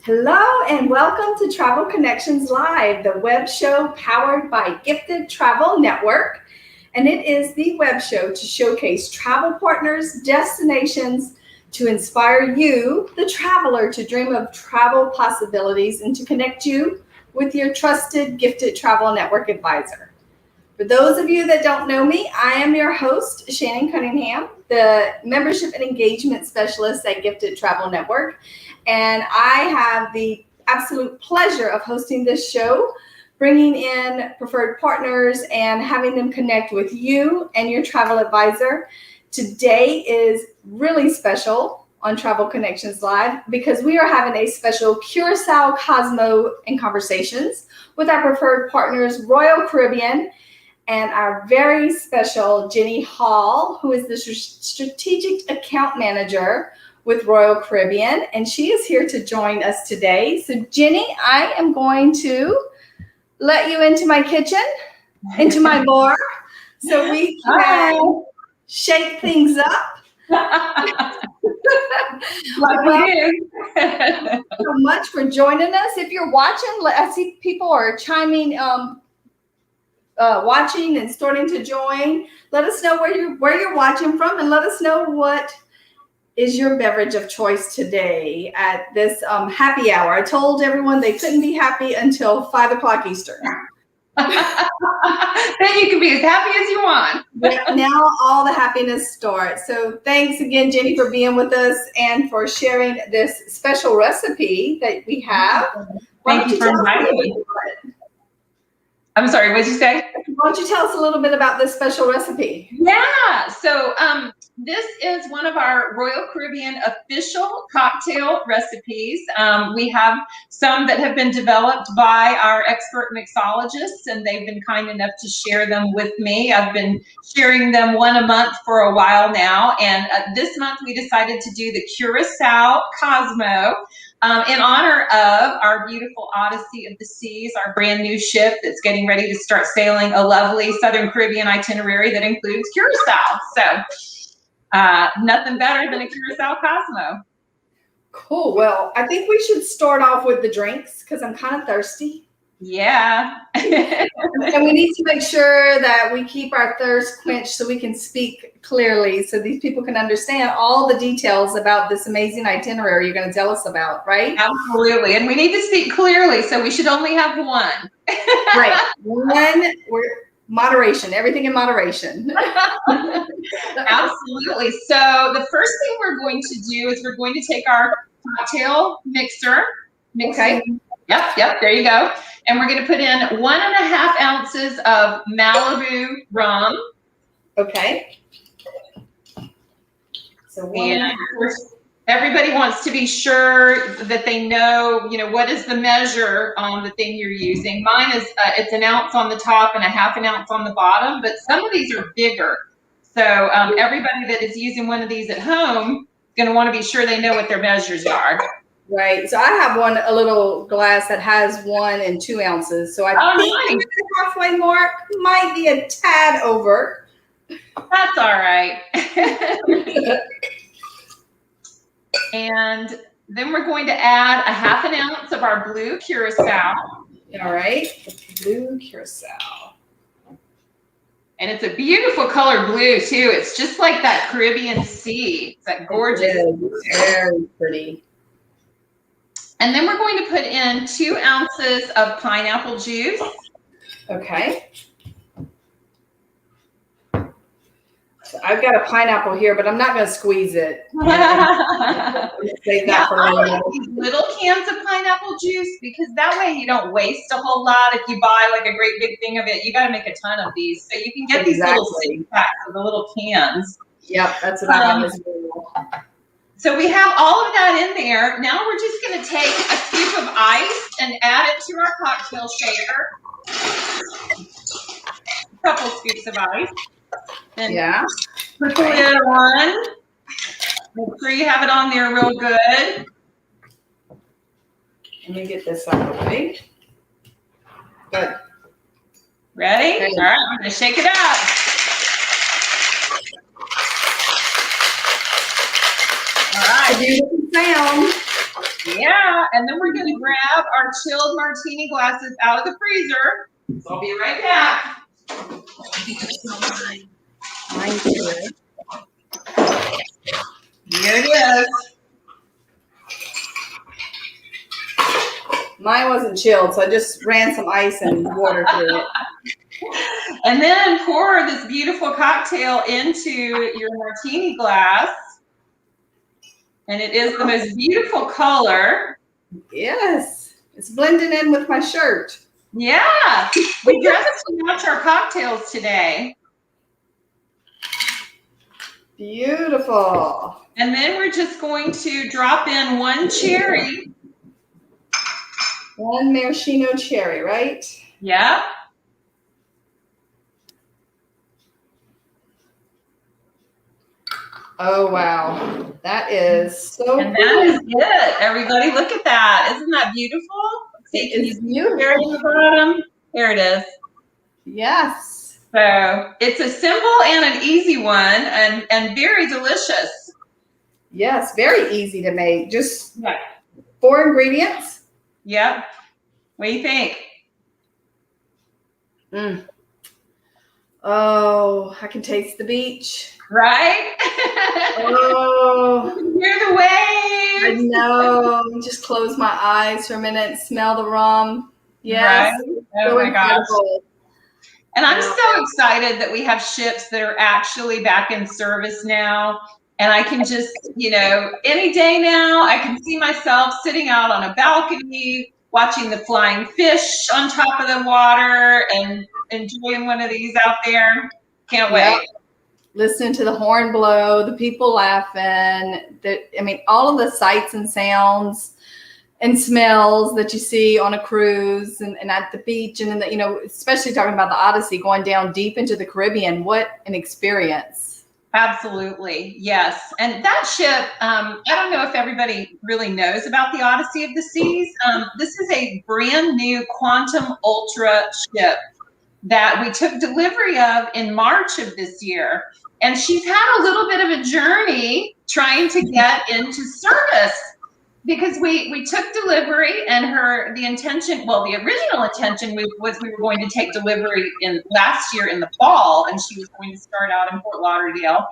Hello and welcome to Travel Connections Live, the web show powered by Gifted Travel Network. And it is the web show to showcase travel partners, destinations, to inspire you, the traveler, to dream of travel possibilities and to connect you with your trusted Gifted Travel Network advisor. For those of you that don't know me, I am your host, Shannon Cunningham, the Membership and Engagement Specialist at Gifted Travel Network. And I have the absolute pleasure of hosting this show, bringing in preferred partners and having them connect with you and your travel advisor. Today is really special on Travel Connections Live because we are having a special Curacao Cosmo and Conversations with our preferred partners, Royal Caribbean, and our very special Ginny Hall, who is the Strategic Account Manager with Royal Caribbean, and she is here to join us today. So Ginny, I am going to let you into my kitchen, into my bar, so we can shake things up. So much for joining us. If you're watching, I see people are chiming, watching and starting to join. Let us know where you're watching from, and let us know what is your beverage of choice today at this happy hour. I told everyone they couldn't be happy until 5 o'clock Eastern. Then you can be as happy as you want. Now all the happiness starts. So thanks again, Ginny, for being with us and for sharing this special recipe that we have. Thank you for inviting me. I'm sorry, what did you say? Why don't you tell us a little bit about this special recipe? Yeah, so this is one of our Royal Caribbean official cocktail recipes. We have some that have been developed by our expert mixologists, and they've been kind enough to share them with me. I've been sharing them one a month for a while now, and this month we decided to do the Curacao Cosmo. In honor of our beautiful Odyssey of the Seas, our brand new ship that's getting ready to start sailing a lovely Southern Caribbean itinerary that includes Curacao. So nothing better than a Curacao Cosmo. Cool. Well, I think we should start off with the drinks because I'm kind of thirsty. Yeah. And we need to make sure that we keep our thirst quenched so we can speak clearly so these people can understand all the details about this amazing itinerary you're going to tell us about, right? Absolutely. And we need to speak clearly, so we should only have one. Right. One, moderation, everything in moderation. Absolutely. So the first thing we're going to do is we're going to take our cocktail mixer. Okay. Yep, there you go. And we're going to put in 1.5 ounces of Malibu rum. Okay. So and of course, everybody wants to be sure that they know, what is the measure on the thing you're using. Mine is, it's 1 ounce on the top and 1/2 ounce on the bottom, but some of these are bigger. So everybody that is using one of these at home is going to want to be sure they know what their measures are. Right. So I have a little glass that has 1 and 2 ounces. So I think the halfway mark might be a tad over. That's all right. And then we're going to add 1/2 ounce of our blue Curacao. All right. Blue Curacao. And it's a beautiful color blue too. It's just like that Caribbean sea. It's that gorgeous. Very pretty. And then we're going to put in 2 ounces of pineapple juice. Okay. So I've got a pineapple here, but I'm not going to squeeze it. Save that for later. These little cans of pineapple juice because that way you don't waste a whole lot. If you buy like a great big thing of it, you got to make a ton of these. So you can get these little 6 packs of the little cans. Yep, that's what I have as well. So we have all of that in there. Now we're just going to take a scoop of ice and add it to our cocktail shaker. A couple scoops of ice. And put the lid on. Make sure you have it on there real good. Let me get this out of the way. Good. Ready? Okay. All right, I'm going to shake it up. All right. Beautiful sound. Yeah, and then we're gonna grab our chilled martini glasses out of the freezer. So I'll be right back. Mine too. Here it is. Mine wasn't chilled, so I just ran some ice and water through it. And then pour this beautiful cocktail into your martini glass. And it is the most beautiful color. Yes, it's blending in with my shirt. Yeah, we dressed to match our cocktails today. Beautiful. And then we're just going to drop in one cherry. One maraschino cherry, right? Yeah. Oh, wow. That is so And cool. that is it. Everybody, look at that. Isn't that beautiful? See, can you see the cherry on the bottom? Here it is. Yes. So it's a simple and an easy one and very delicious. Yes, very easy to make. Just Yeah. 4 ingredients. Yep. What do you think? Mm. Oh, I can taste the beach. Right? Oh, You can hear the I waves. know. Just close my eyes for a minute, smell the rum. Yes. Right? Oh So my gosh. incredible. And I'm so excited that we have ships that are actually back in service now. And I can just, any day now, I can see myself sitting out on a balcony, watching the flying fish on top of the water and enjoying one of these out there. Can't wait. Yep. Listening to the horn blow, the people laughing, all of the sights and sounds and smells that you see on a cruise and at the beach. And then, especially talking about the Odyssey, going down deep into the Caribbean. What an experience. Absolutely. Yes. And that ship, I don't know if everybody really knows about the Odyssey of the Seas. This is a brand new Quantum Ultra ship that we took delivery of in March of this year. And she's had a little bit of a journey trying to get into service because we took delivery and the original intention was we were going to take delivery last year in the fall, and she was going to start out in Fort Lauderdale.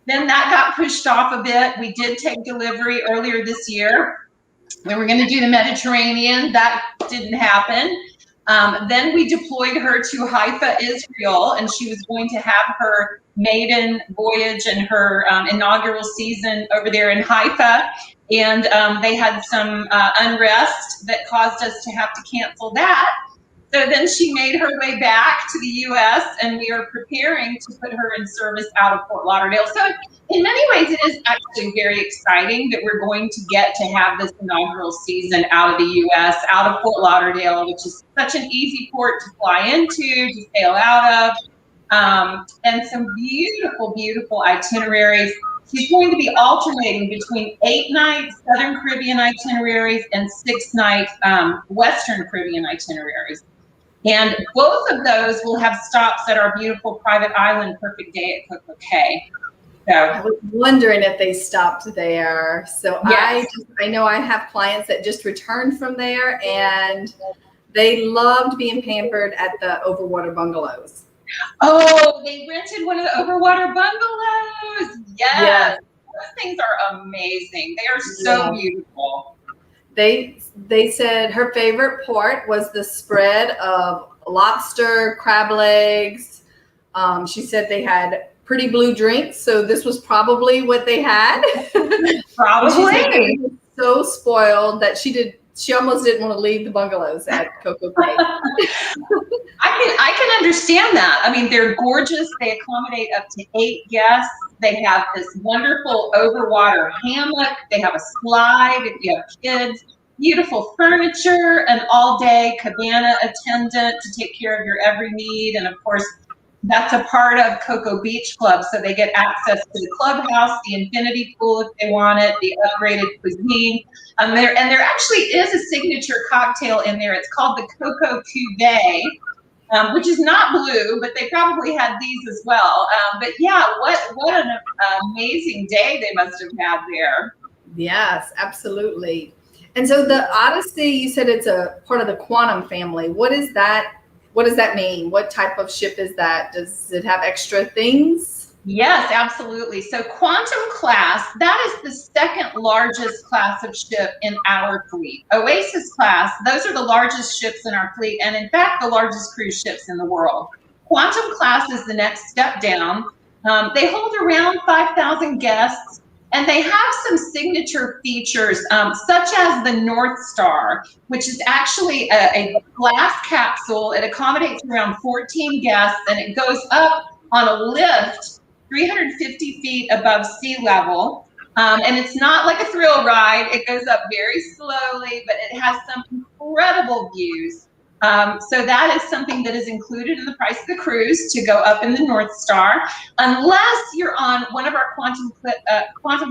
Then that got pushed off a bit. We did take delivery earlier this year. We were going to do the Mediterranean. That didn't happen. Then we deployed her to Haifa, Israel, and she was going to have her maiden voyage and her inaugural season over there in Haifa. And they had some unrest that caused us to have to cancel that. So then she made her way back to the U.S., and we are preparing to put her in service out of Fort Lauderdale. So in many ways, it is actually very exciting that we're going to get to have this inaugural season out of the U.S., out of Fort Lauderdale, which is such an easy port to fly into, to sail out of, and some beautiful, beautiful itineraries. She's going to be alternating between 8-night Southern Caribbean itineraries and 6-night Western Caribbean itineraries. And both of those will have stops at our beautiful private island, Perfect Day at Coco Cay. So I was wondering if they stopped there. So yes. I know I have clients that just returned from there, and they loved being pampered at the overwater bungalows. Oh, they rented one of the overwater bungalows. Yes. Those things are amazing. They are so beautiful. They said her favorite part was the spread of lobster, crab legs. She said they had pretty blue drinks, so this was probably what they had. Probably. She was so spoiled that she almost didn't want to leave the bungalows at Coco Cay. I can understand that. I mean, they're gorgeous. They accommodate up to 8 guests. They have this wonderful overwater hammock. They have a slide if you have kids. Beautiful furniture, an all-day cabana attendant to take care of your every need. And of course, that's a part of Cocoa Beach Club. So they get access to the clubhouse, the infinity pool if they want it, the upgraded cuisine. There actually is a signature cocktail in there. It's called the Cocoa Cuvée, which is not blue, but they probably had these as well. But yeah, what an amazing day they must have had there. Yes, absolutely. And so the Odyssey, you said it's a part of the Quantum family. What is that? What does that mean? What type of ship is that? Does it have extra things? Yes, absolutely. So Quantum class, that is the second largest class of ship in our fleet. Oasis class, those are the largest ships in our fleet, and in fact, the largest cruise ships in the world. Quantum class is the next step down. They hold around 5,000 guests, and they have some signature features, such as the North Star, which is actually a glass capsule. It accommodates around 14 guests, and it goes up on a lift 350 feet above sea level. And it's not like a thrill ride. It goes up very slowly, but it has some incredible views. So that is something that is included in the price of the cruise, to go up in the North Star, unless you're on one of our quantum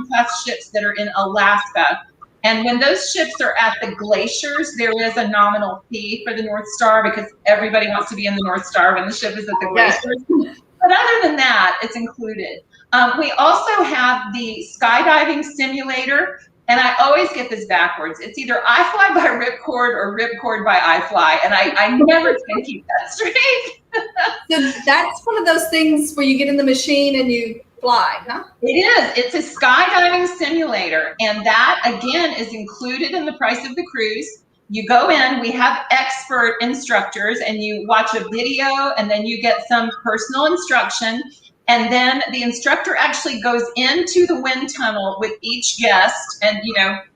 class ships that are in Alaska. And when those ships are at the glaciers, there is a nominal fee for the North Star, because everybody wants to be in the North Star when the ship is at the glaciers. But other than that, it's included. We also have the Skydiving Simulator, and I always get this backwards. It's either I fly by ripcord or ripcord by I fly, and I never can keep that straight. So that's one of those things where you get in the machine and you fly, huh? It is. It's a skydiving simulator, and that, again, is included in the price of the cruise. You go in, we have expert instructors, and you watch a video, and then you get some personal instruction. And then the instructor actually goes into the wind tunnel with each guest, and,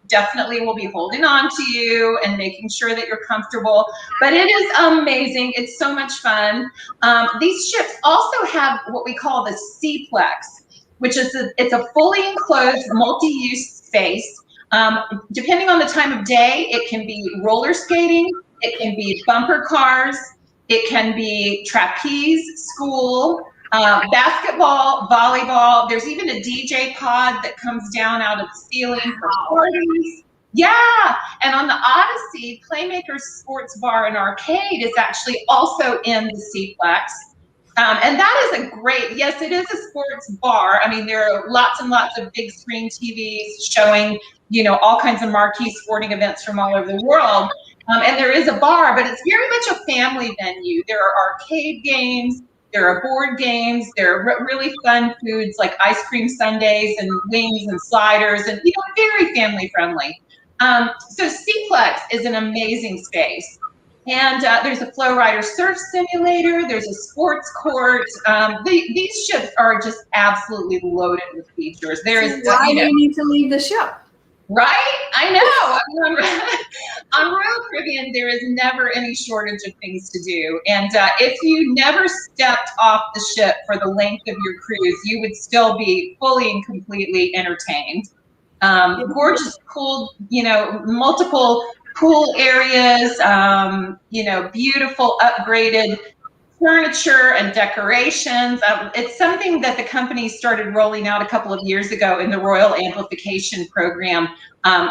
definitely will be holding on to you and making sure that you're comfortable. But it is amazing. It's so much fun. These ships also have what we call the Seaplex, which is it's a fully enclosed multi-use space. Depending on the time of day, it can be roller skating, it can be bumper cars, it can be trapeze school, basketball, volleyball. There's even a DJ pod that comes down out of the ceiling for parties. Yeah, and on the Odyssey, Playmakers Sports Bar and Arcade is actually also in the Seaplex. And that is a great, yes, it is a sports bar. I mean, there are lots and lots of big screen TVs showing, all kinds of marquee sporting events from all over the world. And there is a bar, but it's very much a family venue. There are arcade games, there are board games, there are really fun foods like ice cream sundaes and wings and sliders, and very family friendly. So Seaplex is an amazing space. And there's a flow rider surf simulator, there's a sports court. These ships are just absolutely loaded with features. There is why do you need to leave the ship? Right? I know. On Royal Caribbean, there is never any shortage of things to do. And if you never stepped off the ship for the length of your cruise, you would still be fully and completely entertained. Gorgeous pool, multiple pool areas, beautiful upgraded furniture and decorations. It's something that the company started rolling out a couple of years ago in the Royal Amplification Program,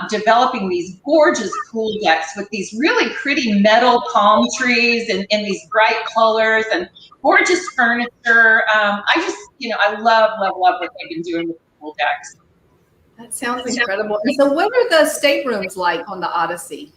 developing these gorgeous pool decks with these really pretty metal palm trees and in these bright colors and gorgeous furniture. I love what they've been doing with the pool decks. That sounds incredible. And so what are the staterooms like on the Odyssey?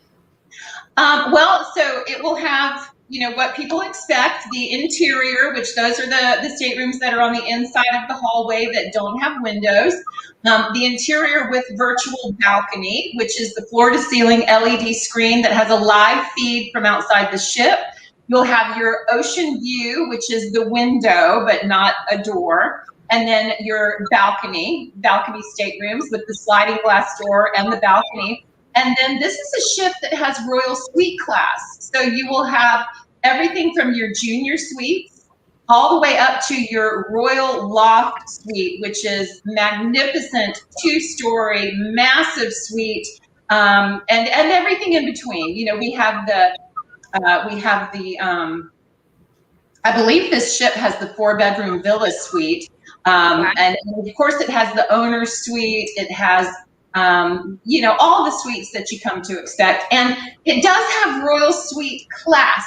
So it will have, what people expect, the interior, which those are the staterooms that are on the inside of the hallway that don't have windows. The interior with virtual balcony, which is the floor to ceiling LED screen that has a live feed from outside the ship. You'll have your ocean view, which is the window, but not a door. And then your balcony staterooms with the sliding glass door and the balcony. And then this is a ship that has Royal Suite class. So you will have everything from your junior suites all the way up to your Royal Loft Suite, which is magnificent, 2-story, massive suite, and everything in between. We have the I believe this ship has the 4-bedroom villa suite. And of course it has the owner's suite. It has all the suites that you come to expect. And it does have Royal Suite class,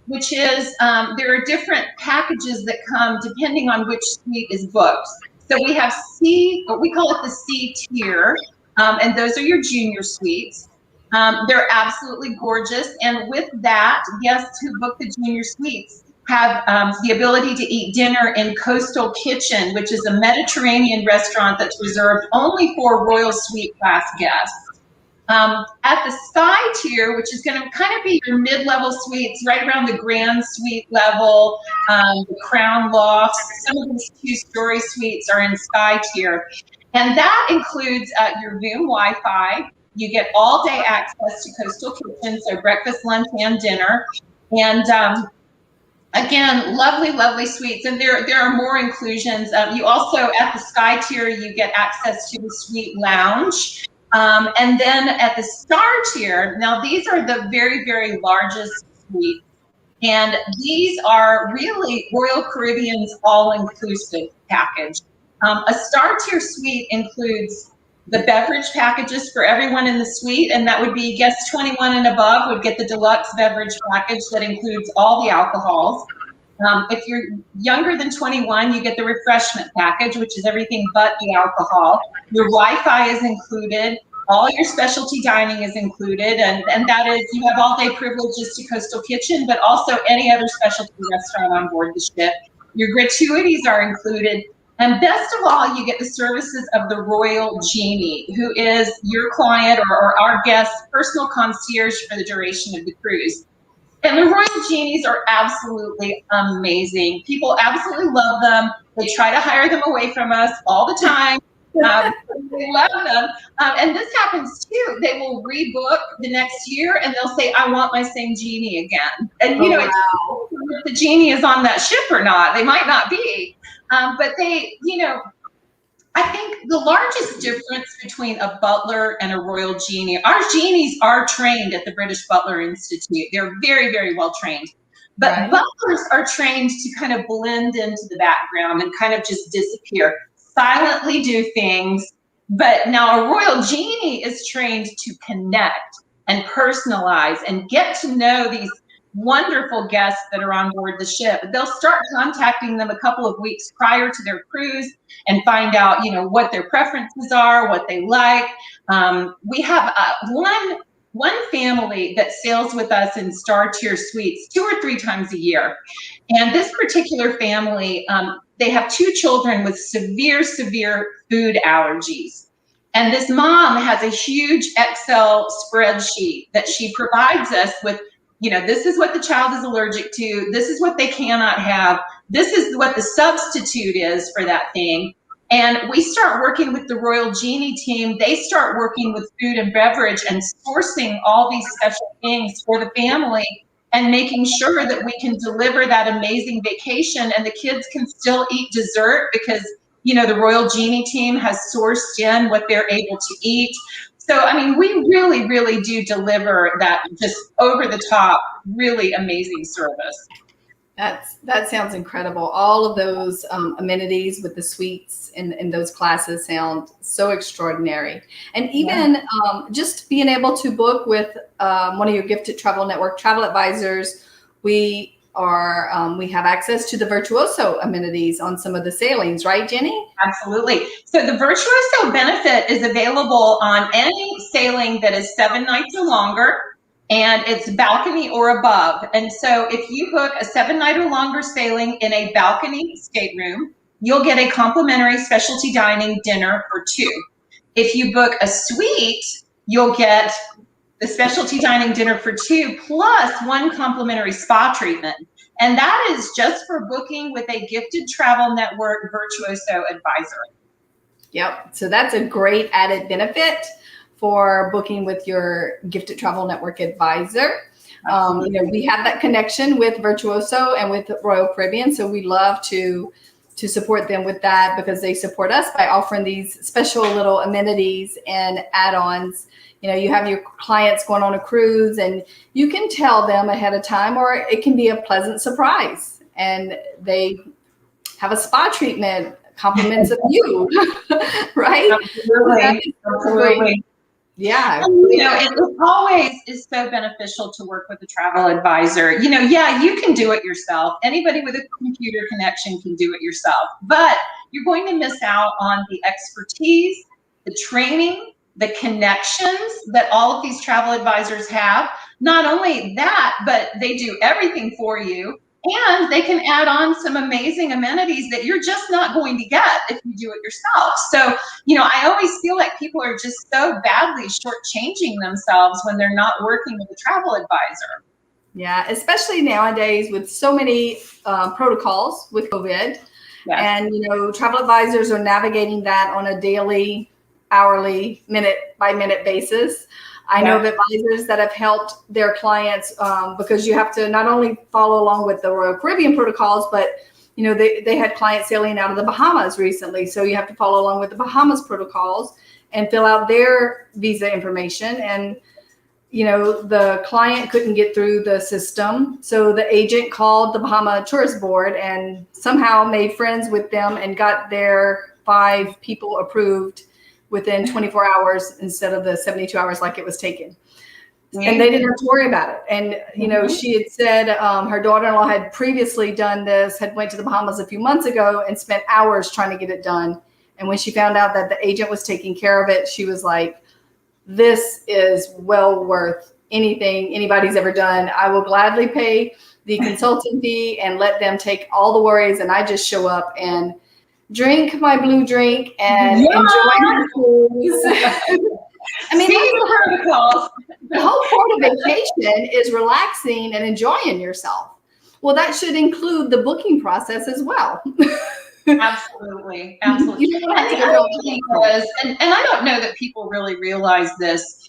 which is, there are different packages that come depending on which suite is booked. So we have we call it the C tier, and those are your junior suites. They're absolutely gorgeous. And with that, guests who book the junior suites have the ability to eat dinner in Coastal Kitchen, which is a Mediterranean restaurant that's reserved only for Royal Suite class guests. At the Sky tier, which is going to kind of be your mid-level suites, right around the Grand Suite level, the Crown Lofts, some of these two-story suites are in Sky tier. And that includes your room Wi-Fi. You get all-day access to Coastal Kitchen, so breakfast, lunch, and dinner. And again, lovely, lovely suites. And there are more inclusions. You also, at the Sky tier, you get access to the suite lounge. And then at the Star tier, now these are the very, very largest suites. And these are really Royal Caribbean's all-inclusive package. A Star tier suite includes the beverage packages for everyone in the suite, and that would be guests 21 and above would get the deluxe beverage package that includes all the alcohols. If you're younger than 21, you get the refreshment package, which is everything but the alcohol. Your Wi-Fi is included. All your specialty dining is included, and that is, you have all-day privileges to Coastal Kitchen, but also any other specialty restaurant on board the ship. Your gratuities are included. And best of all, you get the services of the Royal Genie, who is your client or our guest's personal concierge for the duration of the cruise. And the Royal Genies are absolutely amazing. People absolutely love them. They try to hire them away from us all the time. They love them. And this happens too. They will rebook the next year and they'll say, I want my same genie again. And you know, wow. If the genie is on that ship or not, they might not be. But they, you know, I think the largest difference between a butler and a Royal Genie, our genies are trained at the British Butler Institute. They're very, very well trained. But right. Butlers are trained to kind of blend into the background and kind of just disappear, silently do things. But now a Royal Genie is trained to connect and personalize and get to know these wonderful guests that are on board the ship. They'll start contacting them a couple of weeks prior to their cruise and find out, you know, what their preferences are, what they like. We have one family that sails with us in Star Tier suites 2 or 3 times a year. And this particular family, they have 2 children with severe, severe food allergies. And this mom has a huge Excel spreadsheet that she provides us with. You know, this is what the child is allergic to. This is what they cannot have. This is what the substitute is for that thing. And we start working with the Royal Genie team. They start working with food and beverage and sourcing all these special things for the family and making sure that we can deliver that amazing vacation and the kids can still eat dessert because, you know, the Royal Genie team has sourced in what they're able to eat. So, I mean, we really, really do deliver that just over the top, really amazing service. That sounds incredible. All of those amenities with the suites in those classes sound so extraordinary. And even just being able to book with one of your Gifted Travel Network travel advisors, we have access to the Virtuoso amenities on some of the sailings, right, Jenny? Absolutely. So the Virtuoso benefit is available on any sailing that is 7 nights or longer, and it's balcony or above. And so if you book a 7-night or longer sailing in a balcony stateroom, you'll get a complimentary specialty dining dinner for 2. If you book a suite, you'll get the specialty dining dinner for 2 plus 1 complimentary spa treatment. And that is just for booking with a Gifted Travel Network Virtuoso advisor. Yep. So that's a great added benefit for booking with your Gifted Travel Network advisor. You know, we have that connection with Virtuoso and with Royal Caribbean. So we love to support them with that because they support us by offering these special little amenities and add-ons. You know, you have your clients going on a cruise and you can tell them ahead of time, or it can be a pleasant surprise. And they have a spa treatment, compliments of you, right? Absolutely. Yeah. And, you know, it always is so beneficial to work with a travel advisor. You know, yeah, you can do it yourself. Anybody with a computer connection can do it yourself. But you're going to miss out on the expertise, the training, the connections that all of these travel advisors have. Not only that, but they do everything for you, and they can add on some amazing amenities that you're just not going to get if you do it yourself. So, I always feel like people are just so badly shortchanging themselves when they're not working with a travel advisor. Yeah, especially nowadays with so many protocols with COVID. Yes. And, travel advisors are navigating that on a daily, hourly, minute by minute basis. I know of advisors that have helped their clients because you have to not only follow along with the Royal Caribbean protocols, but they had clients sailing out of the Bahamas recently. So you have to follow along with the Bahamas protocols and fill out their visa information. And, the client couldn't get through the system. So the agent called the Bahama Tourist Board and somehow made friends with them and got their 5 people approved within 24 hours instead of the 72 hours like it was taken. And they didn't have to worry about it. And, she had said her daughter-in-law had previously done this, had went to the Bahamas a few months ago and spent hours trying to get it done. And when she found out that the agent was taking care of it, she was like, this is well worth anything anybody's ever done. I will gladly pay the consulting fee and let them take all the worries. And I just show up and drink my blue drink and enjoy my cruise. I mean, the whole part of vacation is relaxing and enjoying yourself. Well, that should include the booking process as well. Absolutely. Absolutely. And the other thing is, and I don't know that people really realize this,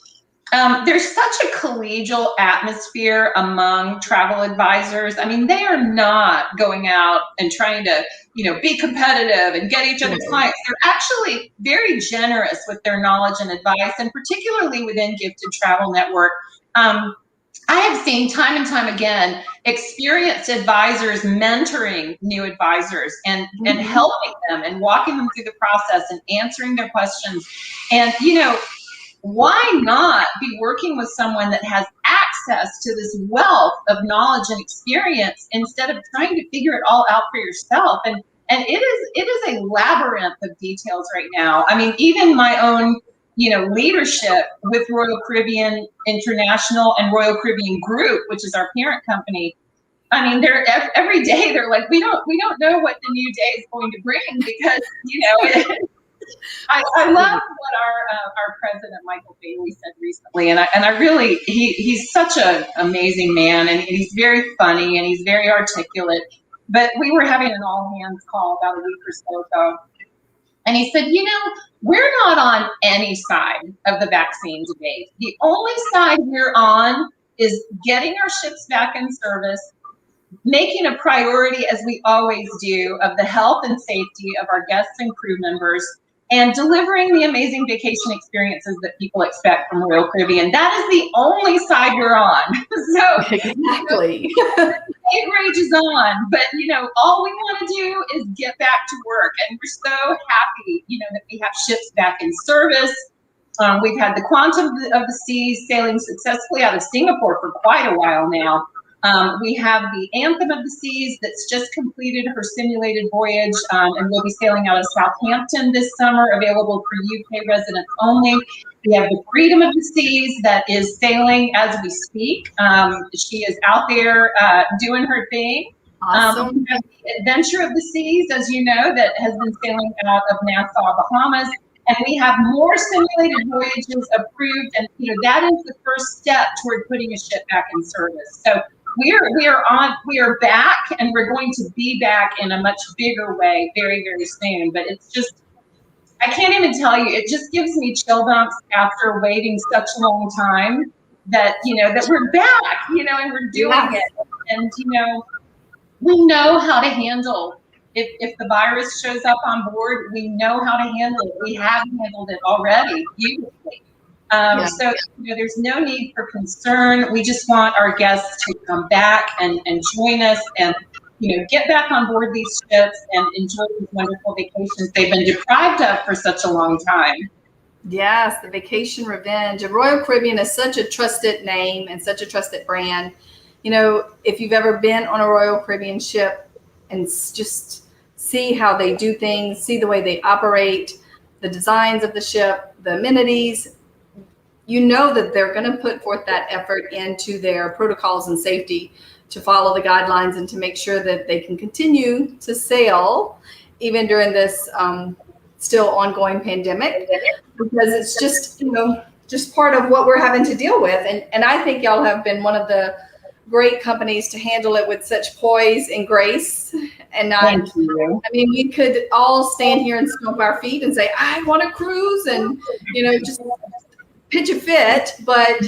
there's such a collegial atmosphere among travel advisors. I mean, they are not going out and trying to, be competitive and get each other's clients. They're actually very generous with their knowledge and advice, and particularly within Gifted Travel Network. I have seen time and time again experienced advisors mentoring new advisors and helping them and walking them through the process and answering their questions. And, why not be working with someone that has access to this wealth of knowledge and experience instead of trying to figure it all out for yourself? And it is a labyrinth of details right now. I mean, even my own leadership with Royal Caribbean International and Royal Caribbean Group, which is our parent company. I mean, they're every day they're like, we don't know what the new day is going to bring because I love what our president Michael Bailey said recently, and I really he's such an amazing man, and he's very funny and he's very articulate. But we were having an all hands call about a week or so ago. And he said, we're not on any side of the vaccine debate. The only side we're on is getting our ships back in service, making a priority, as we always do, of the health and safety of our guests and crew members, and delivering the amazing vacation experiences that people expect from Royal Caribbean. That is the only side we're on. So exactly. It rages on, but all we want to do is get back to work, and we're so happy, that we have ships back in service. We've had the Quantum of the Seas sailing successfully out of Singapore for quite a while now. We have the Anthem of the Seas that's just completed her simulated voyage, and will be sailing out of Southampton this summer, available for UK residents only. We have the Freedom of the Seas that is sailing as we speak. She is out there doing her thing. Awesome. We have the Adventure of the Seas, as you know, that has been sailing out of Nassau, Bahamas. And we have more simulated voyages approved, and that is the first step toward putting a ship back in service. So we are back, and we're going to be back in a much bigger way very, very soon. But it's just, I can't even tell you, it just gives me chill bumps after waiting such a long time that, that we're back, and we're doing it. And, we know how to handle if the virus shows up on board, we know how to handle it. We have handled it already beautifully. So there's no need for concern. We just want our guests to come back and join us and get back on board these ships and enjoy these wonderful vacations they've been deprived of for such a long time. Yes, the vacation revenge. And Royal Caribbean is such a trusted name and such a trusted brand. If you've ever been on a Royal Caribbean ship and just see how they do things, see the way they operate, the designs of the ship, the amenities, you know that they're going to put forth that effort into their protocols and safety to follow the guidelines and to make sure that they can continue to sail even during this still ongoing pandemic, because it's just, just part of what we're having to deal with. And I think y'all have been one of the great companies to handle it with such poise and grace. And I mean, we could all stand here and stomp our feet and say, I want to cruise, and, just pitch a fit, but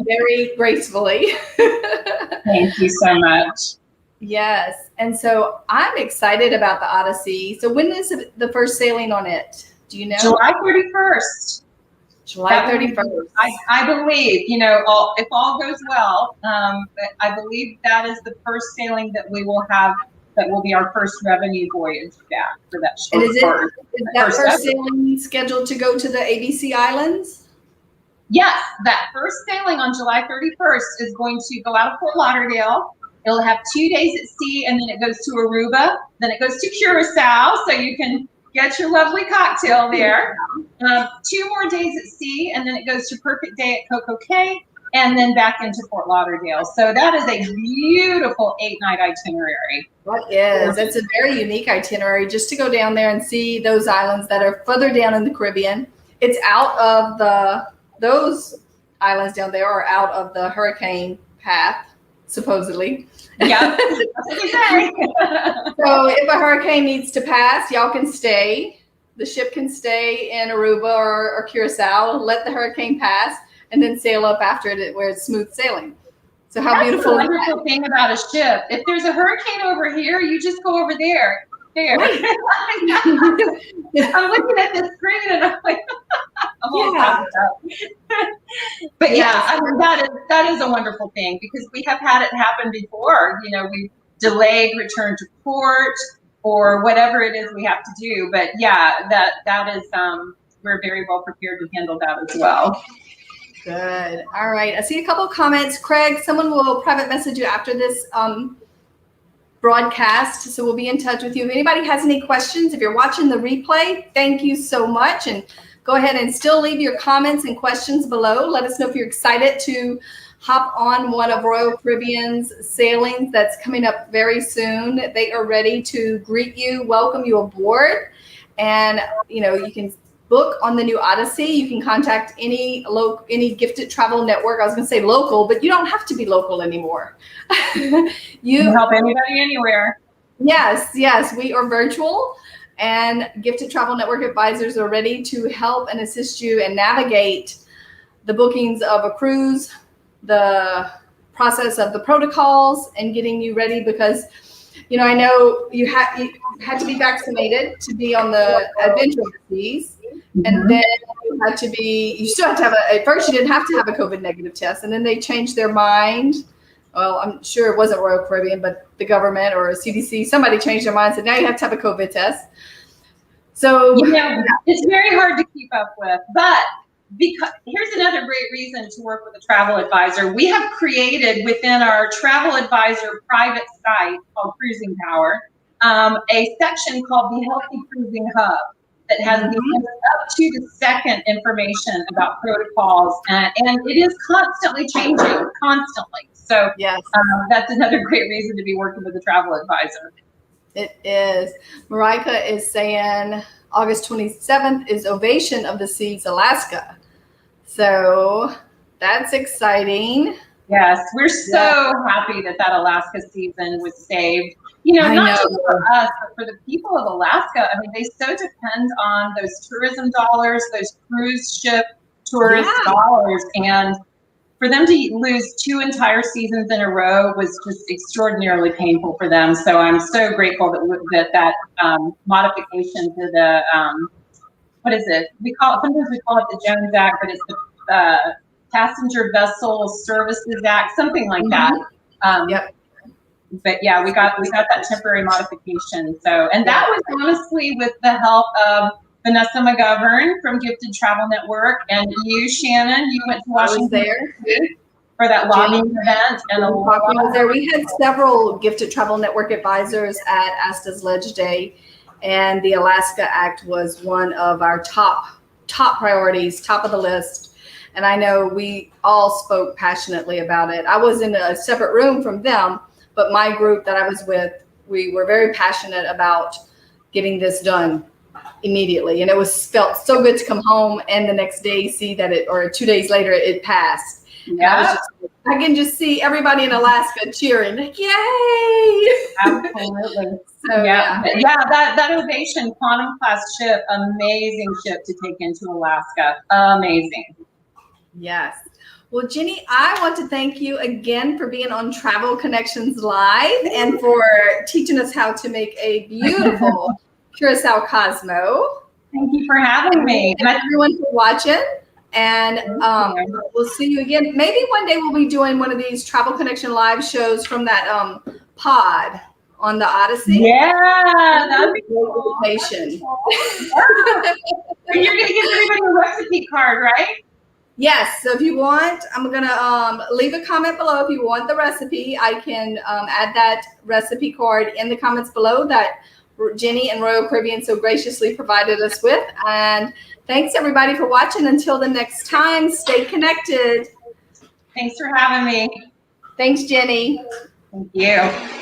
very gracefully. Thank you so much. Yes. And so I'm excited about the Odyssey. So when is the first sailing on it? Do you know? July 31st. July 31st. I believe, if all goes well, I believe that is the first sailing that we will have. That will be our first revenue voyage back for that short. And is that first sailing scheduled to go to the ABC Islands? Yes, that first sailing on July 31st is going to go out of Fort Lauderdale. It'll have 2 days at sea, and then it goes to Aruba. Then it goes to Curacao, so you can get your lovely cocktail there. 2 more days at sea, and then it goes to Perfect Day at Coco Cay, and then back into Fort Lauderdale. So that is a beautiful 8-night itinerary. That is. It's a very unique itinerary just to go down there and see those islands that are further down in the Caribbean. It's out of those islands down there are out of the hurricane path, supposedly. Yeah, that's what we say. So if a hurricane needs to pass, y'all can stay. The ship can stay in Aruba or Curacao, let the hurricane pass, and then sail up after it where it's smooth sailing. So how beautiful is that? That's the wonderful thing about a ship. If there's a hurricane over here, you just go over there. Right. I'm looking at the screen and I'm like, But yeah, I mean, that is a wonderful thing, because we have had it happen before. We've delayed return to port or whatever it is we have to do. But yeah, that is we're very well prepared to handle that as well. Good. All right. I see a couple of comments. Craig, someone will private message you after this broadcast, so we'll be in touch with you. If anybody has any questions, if you're watching the replay, thank you so much. And go ahead and still leave your comments and questions below. Let us know if you're excited to hop on one of Royal Caribbean's sailings that's coming up very soon. They are ready to greet you, welcome you aboard. And, you can book on the new Odyssey. You can contact any gifted travel network. I was going to say local, but you don't have to be local anymore. You can help anybody anywhere. Yes, we are virtual, and Gifted Travel Network advisors are ready to help and assist you and navigate the bookings of a cruise, the process of the protocols, and getting you ready, because I know you had to be vaccinated to be on the adventure seas. And then you still have to have at first you didn't have to have a COVID negative test, and then they changed their mind. Well, I'm sure it wasn't Royal Caribbean, but the government or CDC, somebody changed their mind and said, now you have to have a COVID test. So it's very hard to keep up with, but here's another great reason to work with a travel advisor. We have created within our travel advisor private site called Cruising Power, a section called the Healthy Cruising Hub, that has the up to the second information about protocols, and it is constantly changing, constantly. So that's another great reason to be working with a travel advisor. It is. Marika is saying August 27th is Ovation of the Seas, Alaska. So that's exciting. Yes, we're so happy that Alaska season was saved. Not just for us, but for the people of Alaska. I mean, they so depend on those tourism dollars, those cruise ship tourist dollars. And for them to lose 2 entire seasons in a row was just extraordinarily painful for them. So I'm so grateful that modification to the, what is it? Sometimes we call it the Jones Act, but it's the Passenger Vessel Services Act, something like that. But yeah, we got that temporary modification. So, and that was honestly with the help of Vanessa McGovern from Gifted Travel Network, and you, Shannon, you went to Washington there for that lobbying event. And we had several Gifted Travel Network advisors at ASTA's Ledge Day, and the Alaska Act was one of our top priorities, top of the list. And I know we all spoke passionately about it. I was in a separate room from them, but my group that I was with, we were very passionate about getting this done immediately. And it was felt so good to come home and the next day see that or 2 days later it passed. Yeah. I can just see everybody in Alaska cheering, like, yay! Absolutely. So, yeah, that Ovation Quantum class ship, amazing ship to take into Alaska. Amazing. Yes. Well, Ginny, I want to thank you again for being on Travel Connections Live and for teaching us how to make a beautiful Curacao Cosmo. Thank you for having me. And everyone for watching. And we'll see you again. Maybe one day we'll be doing one of these Travel Connection Live shows from that pod on the Odyssey. Yeah, that'd be cool. You're going to give everybody a recipe card, right? Yes. So if you want, I'm going to leave a comment below. If you want the recipe, I can add that recipe card in the comments below that Ginny and Royal Caribbean so graciously provided us with. And thanks everybody for watching. Until the next time, stay connected. Thanks for having me. Thanks, Ginny. Thank you.